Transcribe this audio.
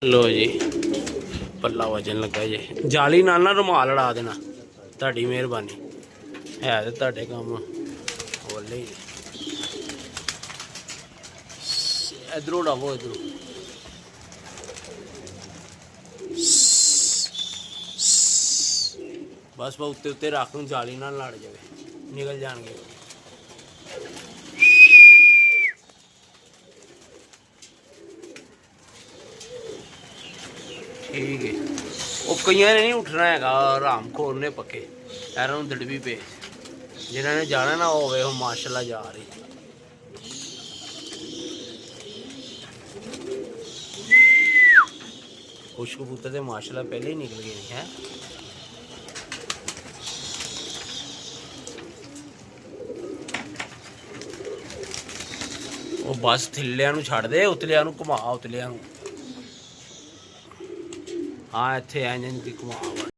लो जी पल्ला वजन लगा जी जाली नाल ना रुमाल अड़ा देना तुहाडी मेहरबानी है ते तुहाडे काम बोले इधरों उड़ावो इधरों बस बस उत्ते उत्ते रख नूं जाली ना लड़ जाए निकल जाएंगे ठीक है वो कई ने नहीं उठना है आराम खोर ने पक्के ऐरों दड़बी पे जिन्होंने जाना ना हो माशाल्लाह जा रही कुछ कबूतर तो माशाल्लाह पहले ही निकल गए हैं वो बस थल्लिया छड़ दे उतलिया घुमा उतलिया हाँ इतने इंज घुमा